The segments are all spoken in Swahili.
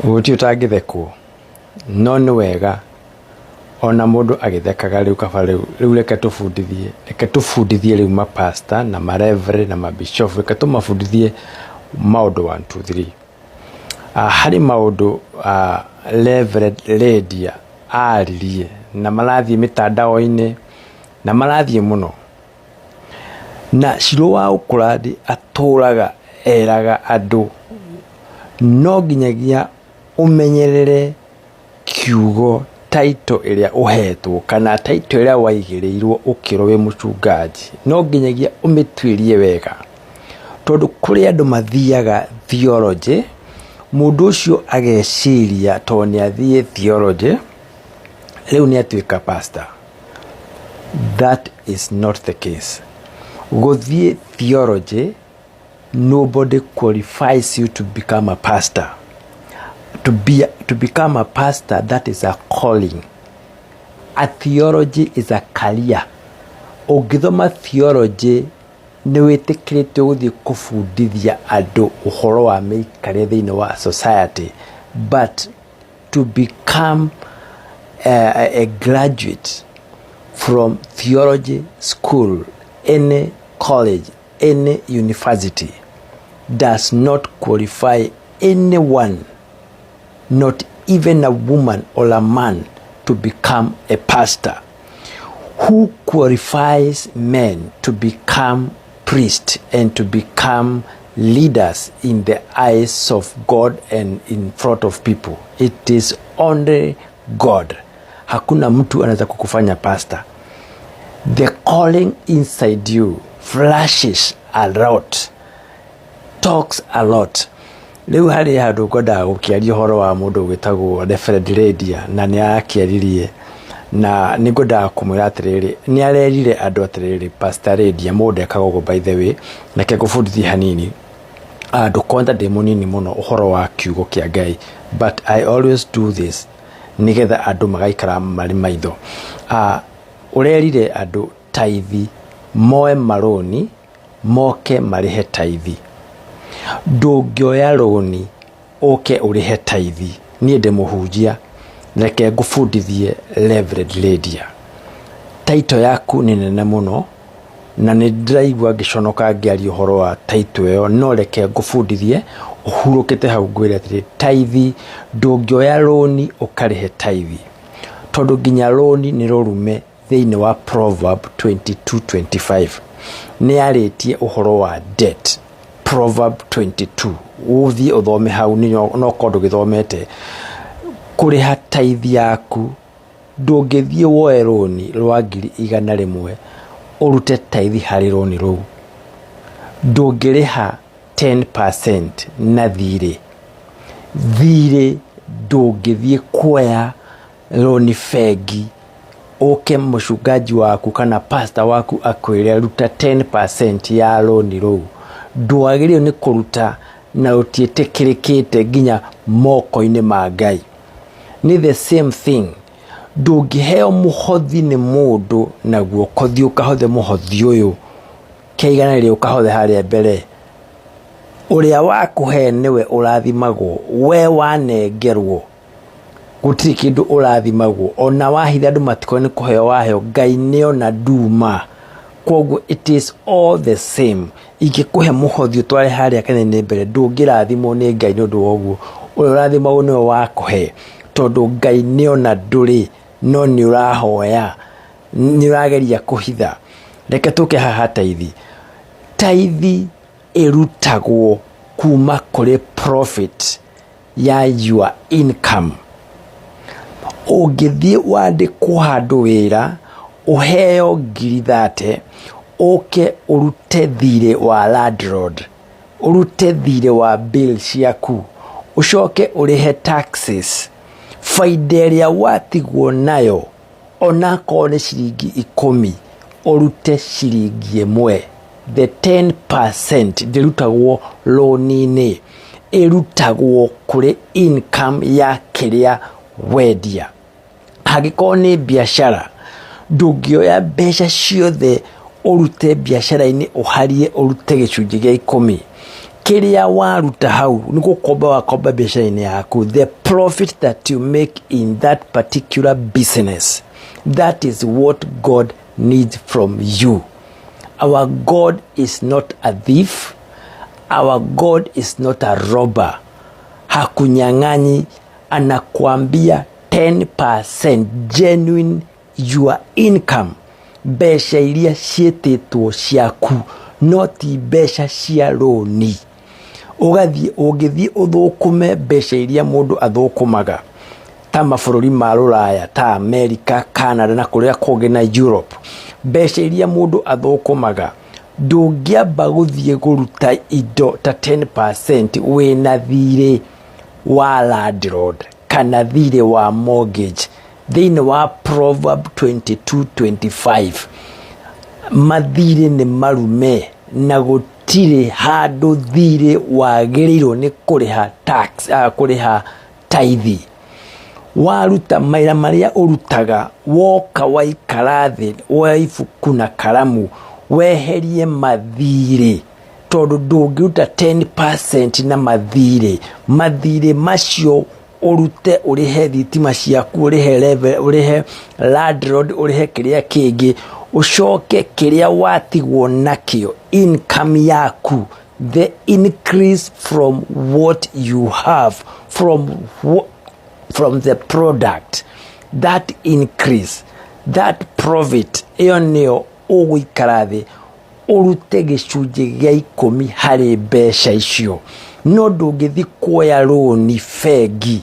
Guti utangithekwo no ni wega ona mundu agithekaga riu kaba riu reke tubundithie riu ma pastor na ma reverend na ma bishop reke tumabundithie maundu 1 2 3 hari maundu Reverend Lydia aririe na marathie mitandao-ini na marathie muno na Shiro wa Ukuradi aturaga eraga andu no nginyagia umenyerere kiugo title iria uhetwo kana title iria waigirirwo ukiro we muchungaji no nginyagia umitwirie wega tondu kuri andu mathiaga theology mundu ucio ageciria to ni athie theology riu ni atuika pastor. That is not the case. Guthie theology, nobody qualifies you to become a pastor. To become a pastor, that is a calling. A theology is a career. Ugithoma theology ni witikirite uthie kubundithia andu uhoro wa miikare thiini wa society, but to become a graduate from theology school, any college, any university does not qualify anyone, not even a woman or a man, to become a pastor. Who qualifies men to become priests and to become leaders in the eyes of God and in front of people? It is only God. Hakuna mtu anaweza kukufanya pastor. The calling inside you flashes a lot, talks a lot. Leo hari handu ngoda gukiaria horo wa mundu gwitagwo Reverend Lydia na ni akiaririe na ni ngoda kumwira atiriri ni arerire andu atiriri Pastor Lydia mundu ekago by the way na ke gubundithia hanini andu konda de munini muno uhoro wa kiugo kia Ngai, but I always do this nigetha andu magaikara mari maitho. Urerire andu taithi moe maroni moke marihe taithi. Ndungioya roni oke urihe taithi. Nie ndemuhunjia reke ngubundithie Reverend Lydia. Title yaku ni nene muno na ni ndiraigua ngiconoka ngiaria uhoro wa title iyo, no reke ngubundithie uhurukite hau ngwire atiri taithi ndungioya roni ukarihe taithi, tondu nginya roni ni rurume thiini wa Proverb 22:25 ni aritie uhoro wa debt. Proverb 22 uthie uthome hau ni no kondu githomete kuriha taithi yaku. Ndungithie woe roni rwa 100,000 urute taithi hari roni ruu. Ndungiriha 10% na thire ndungithie kuoya roni fegi oke muchungaji waku kana pastor waku akwire ruta 10% ya roni ruu. Ndwagirio ni kuruta na utietekirikite ginya moko-ini ma Ngai. Ni the same thing. Ndungiheo muhothi ni mundu naguo kothi ukahothe muhothi uyu keigana ri ukahothe haria mbere. Uria wakuhe niwe urathimagwo, we wanengerwo gutiri kindu urathimagwo. Ona wahitha andu matiko ni kuheo waheo, Ngai ni ona nduma. Koguo it is all the same. Ingikuhe muhothi utware haria kanene mbere, ndungirathimwo ni Ngai nundu woguo. Urathimagwo niwe wakuhe tondu Ngai ni ona nduri no ni urahoya, ni urageria kuhitha. Reke tuke haha taithi. Taithi irutagwo kuma kuri profit ya your income. Ungithie wandikwo handu wira uheo 30,000 oke urute thire wa landlord, urute thire wa bill ciaku, ucoke urihe taxes. Faida iria watigwo nayo onako ni ciringi 10 urute ciringi 1. The 10% dirutagwo loan-ini, irutagwo kuri income ya kiria wendia. Hagiko ni biashara, ndungioya mbeca ciothe urute biashara-ini uharie urute gicunji gia 10. kiria waruta hau niko koba wakoba biashara yaku, the profit that you make in that particular business, that is what God needs from you. Our God is not a thief. Our God is not a robber. Hakunyang'anyi, anakuambia 10% genuine your income. Besha iria cietitwo ciaku, not besha cia roni. Ugithi uthukume besha iria mundu athukumaga ta mabũrũri ma Rũraya ta America, Canada na kuria kungi na Europe. Besha iria mundu athukumaga ndũngĩamba gũthiĩ gũruta indo ta 10% wĩna thirĩ wa landlord kana thirĩ wa mortgage. Thĩinĩ wa Proverb 22:25 mathirĩ nĩ marume na gũtirĩ handũ thirĩ wagĩrĩirwo nĩ kũrĩha tax, kũrĩha tithe. Waruta maira maria urutaga, woka waikara thĩ woya ibuku na karamu weherie mathirĩ, tondũ ndũngĩruta 10% na mathirĩ macio urute urihe thitima ciaku, urihe level, urihe landlord, urihe kiria kingi, ucoke kiria watigwo nakio income yaku, the increase from what you have, from the product, that increase, that profit, iyo nio ũgũikara thĩ urute gĩcunjĩ gĩa 10 harĩ mbeca icio. No ndũngĩthi kuoya roni bengi,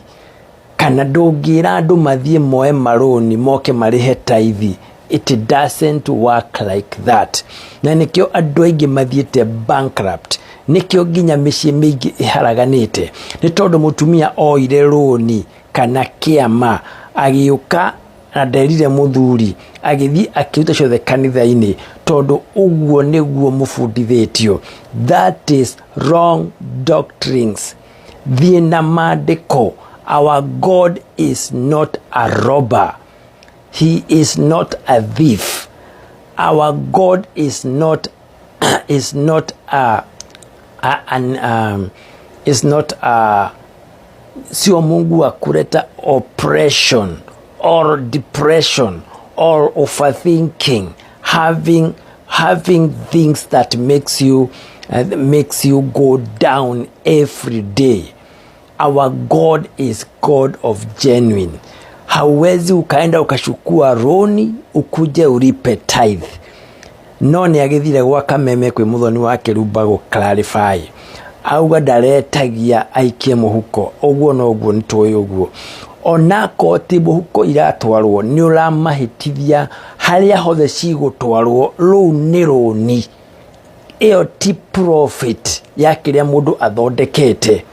kana ndũngĩra andũ mathiĩ moe maroni moke marihe tithe. It doesn't work like that. Na nikio andũ aingĩ mathiĩte bankrupt, nikio nginya mĩciĩ mĩingĩ ĩharaganĩte, nĩ tondũ mũtumia oire roni kana kĩama, agĩũka na nderire mũthuri, agĩthi akiruta ciothe kanitha-inĩ, tondũ ũguo nĩguo mũbundithĩtio. That is wrong doctrines. Thiĩ na maandĩko. Our God is not a robber. He is not a thief. Our God is not sio Mungu wa kuleta oppression or depression or overthinking, having things that makes you go down every day. Our God is God of genuine. Hawezi ukaenda ukashukua roni ukuje uripe tithe. No ni agithire gwa Kameme kwi muthoni wake Rubago clarify. Auga ndaretagia aikie muhuko. Oguo no oguo nitoi oguo. Onako ti muhuko iratwarwo ni uramahitithia haria hothe cigutwarwo ruu ni roni. Iyo ti profit ya kiria mundu athondekete.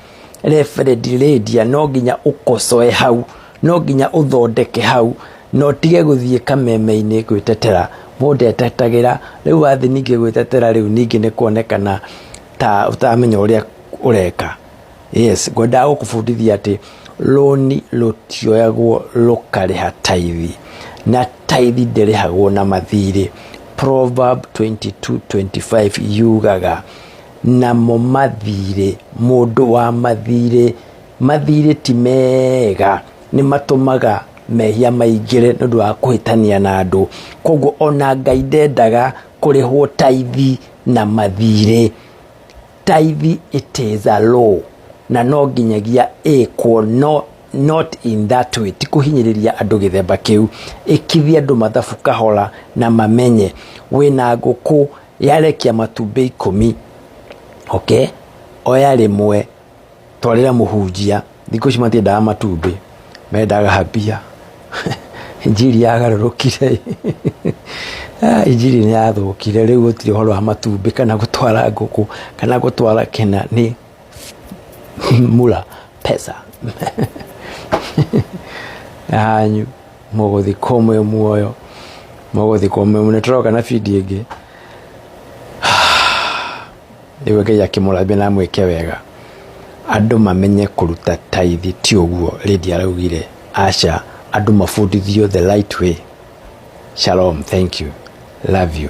Referred lady no nginya ukosoe hau, no nginya uthondeke hau, no tige guthie Kameme-ini gwitetera. Mundu etetagira riu athi ningi gwitetera riu ningi ni kuonekana ta utamenya uria ureka. Yes, ngoda gukubundithia ati roni rutioyagwo rukariha tithe, na tithe ndirihagwo na mathirĩ. Proverb 22:25 yugaga namo mathirĩ, mundu wa mathirĩ ti mega, ni matumaga mehia maingire nundu wa kuhitania na andu. Koguo ona Ngai ndendaga kurihwo tithe na mathirĩ. Tithe it is a law, na no nginyagia equal, not in that way. Tikuhinyiriria andu githemba kiu, ikithia andu mathabu kahora na mamenye wina nguku yarekia matumbĩ 10. Okay, oya rimwe twarira muhunjia, thikũ ici matiendaga matumbĩ, mendaga habia. Injiri yagarũrũkire. Injiri nĩ yathũkire, rĩu gũtirĩ ũhoro wa matumbĩ kana gũtwara ngũkũ kana gũtwara kĩna, nĩ mula pesa. Hanyu mũgũthi komwe muoyo, mũgũthi komwe mũnetoroka na bidi ĩngĩ. Ewe Ngai akimũrathime na mwĩke wega, andũ mamenye kũruta tithe ti ũguo Lydia araugire. Acha, andũ mabundithio the right way. Shalom, thank you, love you.